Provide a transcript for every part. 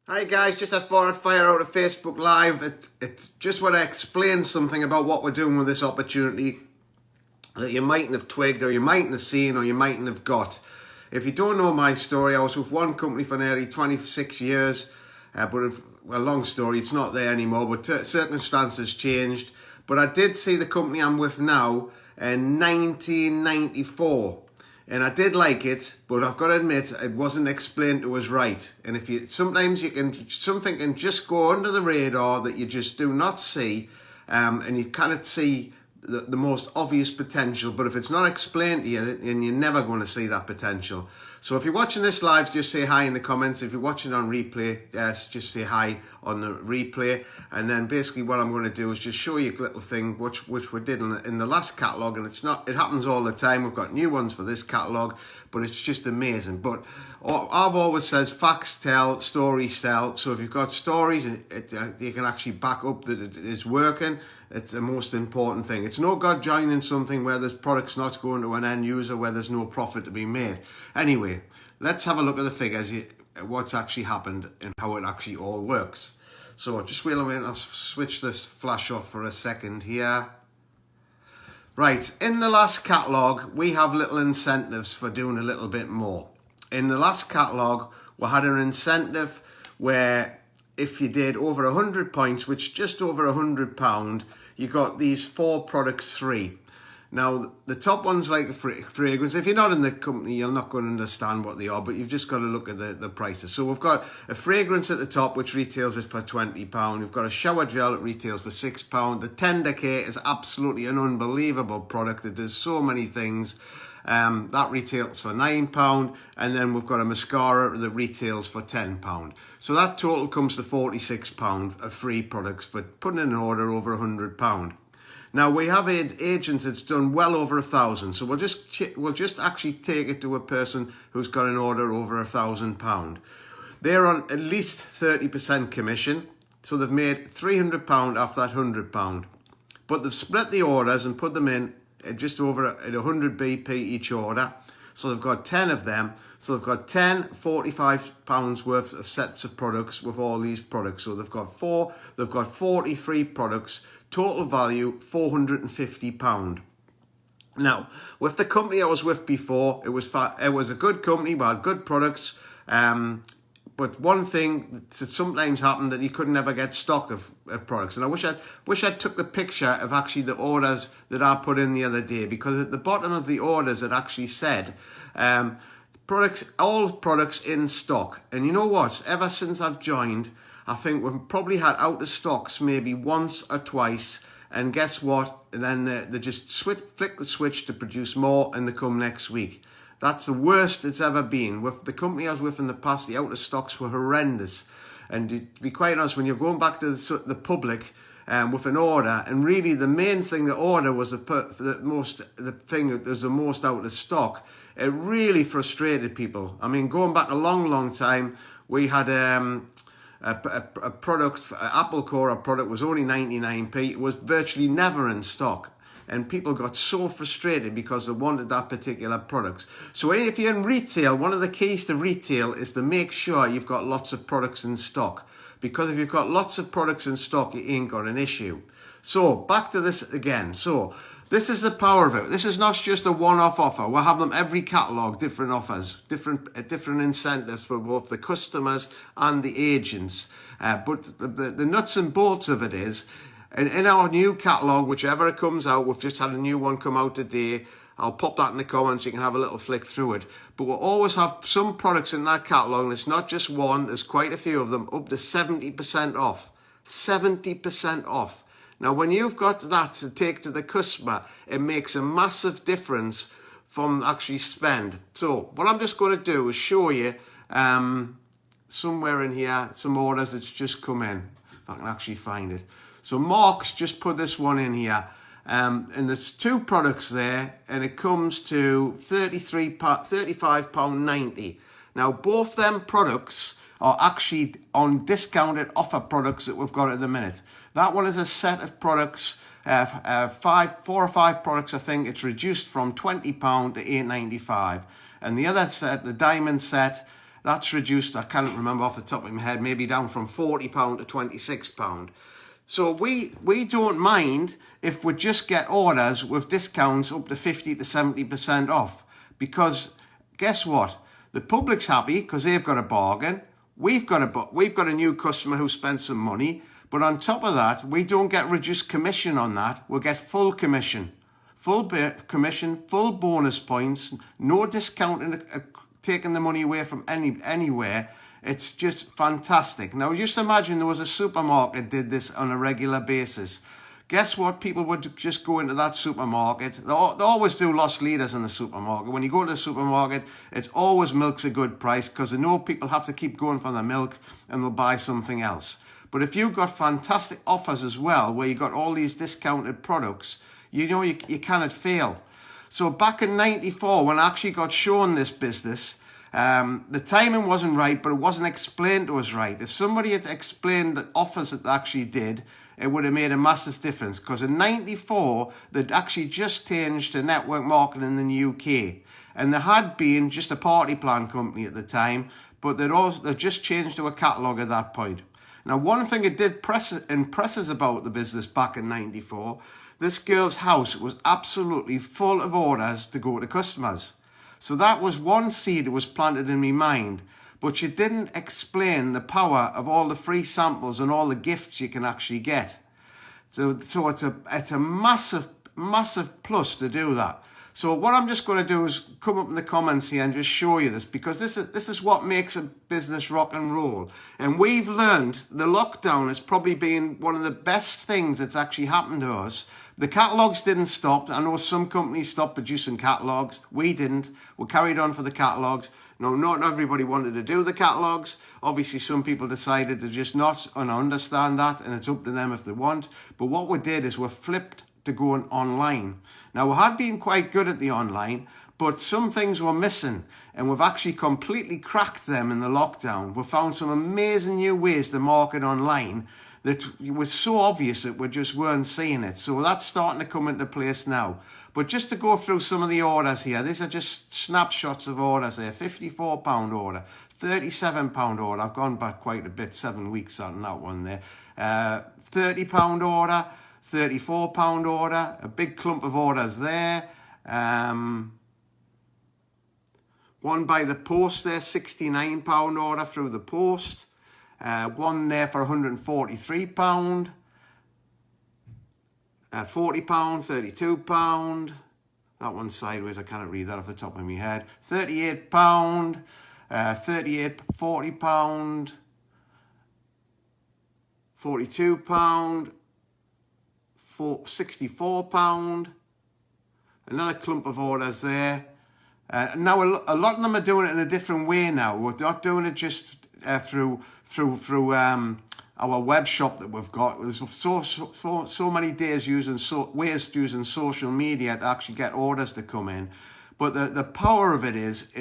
Hi guys, just a thought I'd fire out a Facebook Live. It's just want to explain something about what we're doing with this opportunity that you mightn't have twigged, or you mightn't have seen, or you mightn't have got. If you don't know my story, I was with one company for nearly 26 years, long story, it's not there anymore, but circumstances changed. But I did see the company I'm with now in 1994. And I did like it, but I've got to admit, it wasn't explained to us right. And if you sometimes something can just go under the radar that you just do not see, and you cannot see the most obvious potential. But if it's not explained to you, then you're never going to see that potential. So if you're watching this live, just say hi in the comments. If you're watching on replay, just say hi on the replay. And then basically what I'm going to do is just show you a little thing which we did in the last catalogue. And it happens all the time. We've got new ones for this catalogue, but it's just amazing. But I've always says facts tell, stories sell. So if you've got stories, you can actually back up that it is working. It's the most important thing. It's no good joining something where there's products not going to an end user, where there's no profit to be made. Anyway, let's have a look at the figures, what's actually happened and how it actually all works. So just wait a minute, I'll switch this flash off for a second here. Right, in the last catalogue, we have little incentives for doing a little bit more. In the last catalogue, we had an incentive where if you did over 100 points, which just over £100, you got these 4 products free. Now, the top one's like a fragrance. If you're not in the company, you're not going to understand what they are, but you've just got to look at the prices. So we've got a fragrance at the top, which retails it for £20. We've got a shower gel that retails for £6. The Tender Care is absolutely an unbelievable product. It does so many things. That retails for £9, and then we've got a mascara that retails for £10. So that total comes to £46 of free products for putting in an order over £100. Now we have agents that's done well over 1,000, so we'll just actually take it to a person who's got an order over £1,000. They're on at least 30% commission, so they've made £300 off that £100. But they've split the orders and put them in just over at 100 BP each order. So they've got 10 of them. So they've got 10 £45 worth of sets of products with all these products. So they've got 40 free products, total value £450. Now, with the company I was with before, it was a good company, we had good products. But one thing that sometimes happened that you could never get stock of products. And I wish I took the picture of actually the orders that I put in the other day, because at the bottom of the orders it actually said all products in stock. And you know what? Ever since I've joined, I think we've probably had out of stocks maybe once or twice. And guess what? And then they just flick the switch to produce more, and they come next week. That's the worst it's ever been. With the company I was with in the past, the out of stocks were horrendous. And to be quite honest, when you're going back to the public with an order, and really the main thing, the order was the thing that was the most out of stock, it really frustrated people. I mean, going back a long time, we had a product, Apple Core, a product was only 99p. It was virtually never in stock. And people got so frustrated because they wanted that particular product. So if you're in retail, one of the keys to retail is to make sure you've got lots of products in stock. Because if you've got lots of products in stock, you ain't got an issue. So back to this again. So this is the power of it. This is not just a one-off offer. We'll have them every catalogue, different offers, different incentives for both the customers and the agents. But the nuts and bolts of it is, in our new catalogue, whichever it comes out, we've just had a new one come out today. I'll pop that in the comments, you can have a little flick through it. But we'll always have some products in that catalogue, and it's not just one, there's quite a few of them, up to 70% off. 70% off. Now, when you've got that to take to the customer, it makes a massive difference from actually spend. So what I'm just going to do is show you somewhere in here, some orders that's just come in, if I can actually find it. So Mark's just put this one in here, and there's 2 products there, and it comes to £35.90. Now, both them products are actually on discounted offer products that we've got at the minute. That one is a set of products, 4 or 5 products, I think. It's reduced from £20 to £8.95. And the other set, the diamond set, That's reduced, I can't remember off the top of my head, maybe down from £40 to £26. So we don't mind if we just get orders with discounts up to 50 to 70% off, because guess what? The public's happy because they've got a bargain. We've got a new customer who spent some money, but on top of that, we don't get reduced commission on that. We'll get full commission, full bonus points, no discounting, taking the money away from anywhere. It's just fantastic. Now, just imagine there was a supermarket did this on a regular basis. Guess what? People would just go into that supermarket. They always do loss leaders in the supermarket. When you go to the supermarket, it's always milk's a good price because they know people have to keep going for the milk and they'll buy something else. But if you've got fantastic offers as well, where you've got all these discounted products, you know you cannot fail. So back in '94, when I actually got shown this business, the timing wasn't right, but it wasn't explained to us right. If somebody had explained the offers that they actually did, it would have made a massive difference, because in '94, they'd actually just changed to network marketing in the UK. And there had been just a party plan company at the time, but they'd just changed to a catalogue at that point. Now, one thing it did impress us about the business back in '94, this girl's house was absolutely full of orders to go to customers. So that was one seed that was planted in my mind. But she didn't explain the power of all the free samples and all the gifts you can actually get. So it's a massive plus to do that. So what I'm just going to do is come up in the comments here and just show you this, because this is what makes a business rock and roll. And we've learned the lockdown has probably been one of the best things that's actually happened to us. The catalogues didn't stop. I know some companies stopped producing catalogues. We didn't. We carried on for the catalogues. No, not everybody wanted to do the catalogues. Obviously, some people decided to just not, and I understand that, and it's up to them if they want. But what we did is we flipped to going online. Now, we had been quite good at the online, but some things were missing, and we've actually completely cracked them in the lockdown. We found some amazing new ways to market online that was so obvious that we just weren't seeing it. So that's starting to come into place now. But just to go through some of the orders here, these are just snapshots of orders there. £54 order, £37 order. I've gone back quite a bit, 7 weeks on that one there. £30 order, £34 order, a big clump of orders there. One by the post there, £69 order through the post. One there for £143. £40, £32. That one's sideways, I can't read that off the top of my head. £38, £40, £42, £64. Another clump of orders there. Now a lot of them are doing it in a different way now. We're not doing it just through our web shop that we've got. There's so many ways using social media to actually get orders to come in. But the power of it is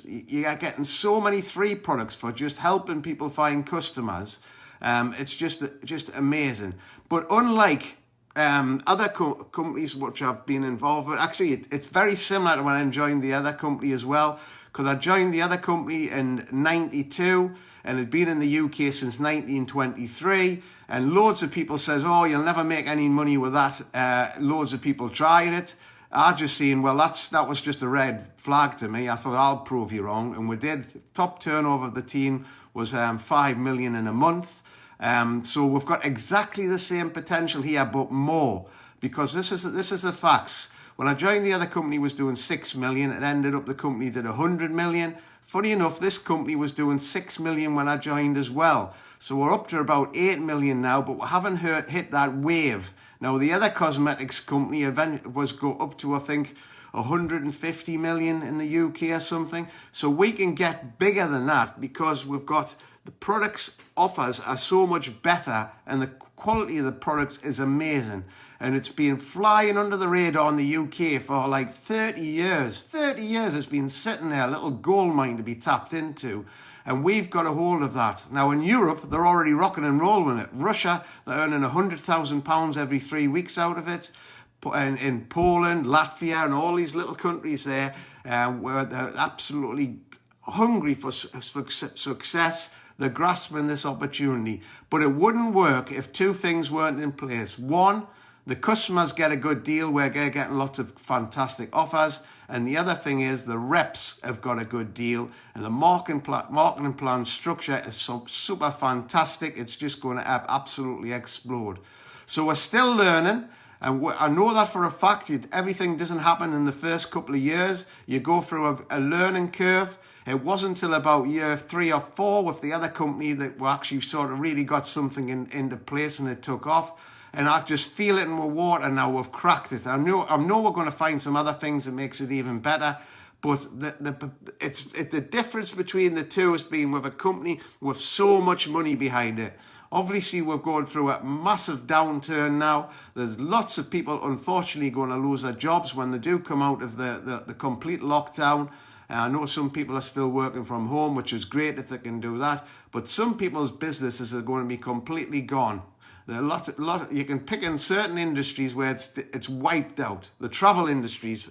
you're getting so many free products for just helping people find customers. It's just amazing. But unlike other companies which I've been involved with, actually it's very similar to when I joined the other company as well, because I joined the other company in '92 and had been in the UK since 1923, and loads of people says, oh, you'll never make any money with that. Loads of people tried it. I just seen, well, that was just a red flag to me. I thought, I'll prove you wrong, and we did. Top turnover of the team was 5 million in a month. So we've got exactly the same potential here, but more, because this is the facts. When I joined the other company, was doing 6 million. It ended up the company did 100 million. Funny enough, this company was doing 6 million when I joined as well. So we're up to about 8 million now, but we haven't hit that wave. Now, the other cosmetics company was go up to, I think, 150 million in the UK or something. So we can get bigger than that because we've got the products offers are so much better and the quality of the products is amazing. And it's been flying under the radar in the UK for like 30 years. 30 years it's been sitting there, a little gold mine to be tapped into. And we've got a hold of that. Now in Europe, they're already rocking and rolling it. Russia, they're earning £100,000 every 3 weeks out of it. In Poland, Latvia, and all these little countries there, where they're absolutely hungry for success. They're grasping this opportunity. But it wouldn't work if two things weren't in place. One, the customers get a good deal. We're getting lots of fantastic offers. And the other thing is the reps have got a good deal. And the marketing plan structure is super fantastic. It's just going to absolutely explode. So we're still learning. And I know that for a fact. Everything doesn't happen in the first couple of years. You go through a learning curve. It wasn't until about year 3 or 4 with the other company that we actually sort of really got something into place and it took off. And I just feel it in my water now. We've cracked it. I know we're going to find some other things that makes it even better. But the difference between the two has been with a company with so much money behind it. Obviously, we're going through a massive downturn now. There's lots of people, unfortunately, going to lose their jobs when they do come out of the complete lockdown. I know some people are still working from home, which is great if they can do that. But some people's businesses are going to be completely gone. There are you can pick in certain industries where it's wiped out. The travel industry's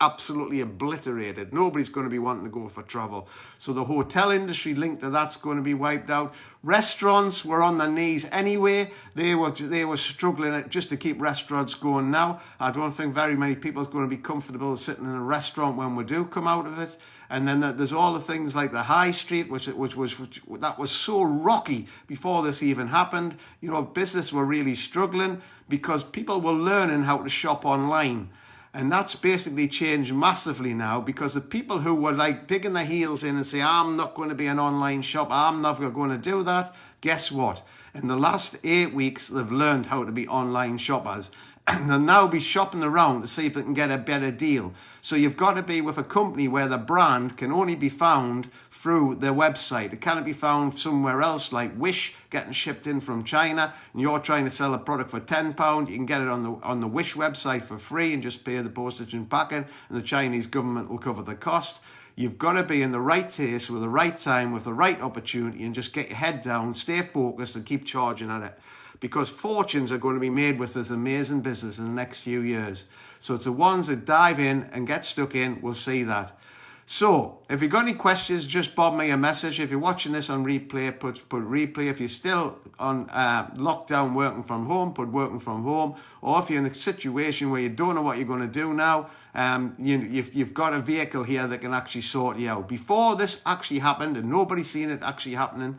absolutely obliterated. Nobody's going to be wanting to go for travel. So the hotel industry linked to that's going to be wiped out. Restaurants were on their knees anyway. They were struggling just to keep restaurants going now. I don't think very many people are going to be comfortable sitting in a restaurant when we do come out of it. And then there's all the things like the high street, which that was so rocky before this even happened. You know, business were really struggling because people were learning how to shop online. And that's basically changed massively now because the people who were like digging their heels in and say, I'm not going to be an online shop, I'm never going to do that. Guess what? In the last 8 weeks, they've learned how to be online shoppers. And they'll now be shopping around to see if they can get a better deal. So you've got to be with a company where the brand can only be found through their website. It can't be found somewhere else like Wish getting shipped in from China and you're trying to sell a product for £10. You can get it on the Wish website for free and just pay the postage and packing and the Chinese government will cover the cost. You've got to be in the right taste with the right time with the right opportunity and just get your head down, stay focused and keep charging at it. Because fortunes are going to be made with this amazing business in the next few years. So it's the ones that dive in and get stuck in, will see that. So if you've got any questions, just bob me a message. If you're watching this on replay, put replay. If you're still on lockdown working from home, put working from home. Or if you're in a situation where you don't know what you're going to do now, you've got a vehicle here that can actually sort you out. Before this actually happened and nobody's seen it actually happening,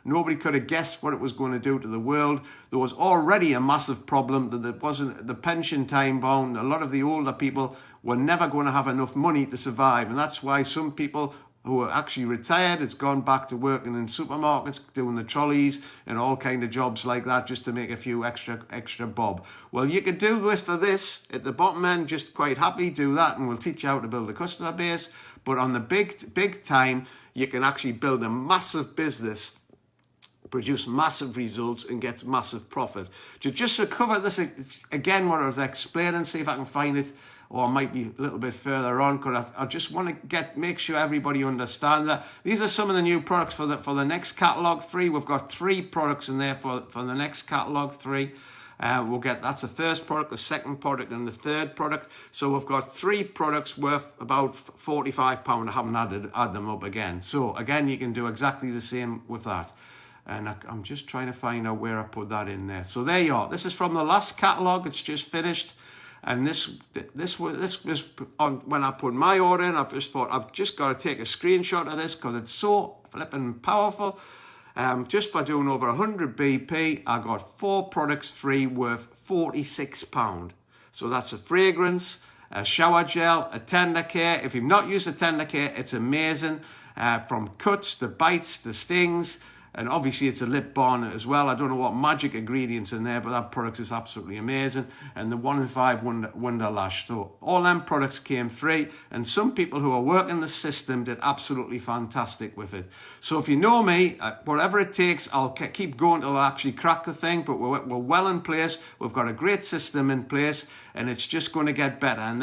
nobody could have guessed what it was going to do to the world. There was already a massive problem that there wasn't the pension time bound. A lot of the older people were never going to have enough money to survive. And that's why some people who are actually retired, it's gone back to working in supermarkets, doing the trolleys and all kind of jobs like that just to make a few extra bob. Well, you could do this for this at the bottom end, just quite happily do that and we'll teach you how to build a customer base. But on the big time, you can actually build a massive business, produce massive results and get massive profit. Just to cover this again, what I was explaining, see if I can find it, or it might be a little bit further on, because I just want to make sure everybody understands that. These are some of the new products for the next catalogue 3. We've got 3 products in there for the next catalogue 3. That's the first product, the second product, and the third product. So we've got 3 products worth about £45. I haven't add them up again. So again, you can do exactly the same with that. And I'm just trying to find out where I put that in there. So there you are. This is from the last catalogue. It's just finished. And this was on when I put my order in. I've just thought I've just got to take a screenshot of this because it's so flipping powerful. Just for doing over 100 BP, I got 4 products, 3 worth £46. So that's a fragrance, a shower gel, a tender care. If you've not used a tender care, it's amazing. From cuts to bites to stings. And obviously it's a lip balm as well. I don't know what magic ingredients in there, but that product is absolutely amazing. And the 1 in 5 Wonder Lash. So all them products came free. And some people who are working the system did absolutely fantastic with it. So if you know me, whatever it takes, I'll keep going till I actually crack the thing. But we're well in place. We've got a great system in place. And it's just going to get better. And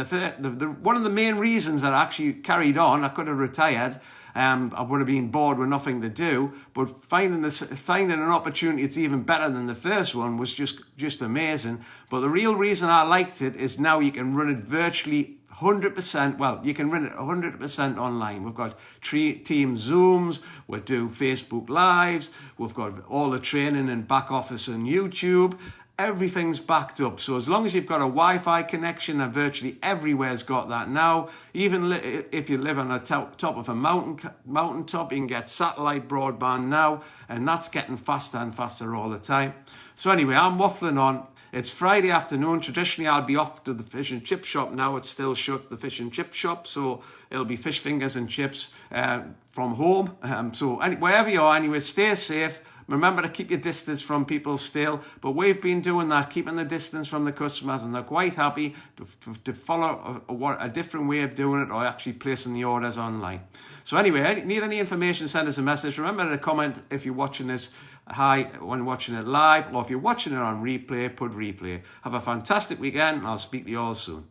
one of the main reasons that I actually carried on, I could have retired, I would have been bored with nothing to do, but finding an opportunity that's even better than the first one was just amazing. But the real reason I liked it is now you can run it virtually 100%, well, you can run it 100% online. We've got team Zooms, we do Facebook Lives, we've got all the training in back office and YouTube. Everything's backed up. So as long as you've got a Wi-Fi connection, and virtually everywhere's got that now, even if you live on the top of a mountaintop, you can get satellite broadband now, and that's getting faster and faster all the time. So anyway, I'm waffling on. It's Friday afternoon. Traditionally, I'll be off to the fish and chip shop. Now it's still shut, the fish and chip shop. So it'll be fish fingers and chips from home. So wherever you are, anyway, stay safe. Remember to keep your distance from people still. But we've been doing that, keeping the distance from the customers, and they're quite happy to follow a different way of doing it, or actually placing the orders online. So anyway, need any information, send us a message. Remember to comment if you're watching this when watching it live, or if you're watching it on replay, put replay. Have a fantastic weekend, and I'll speak to you all soon.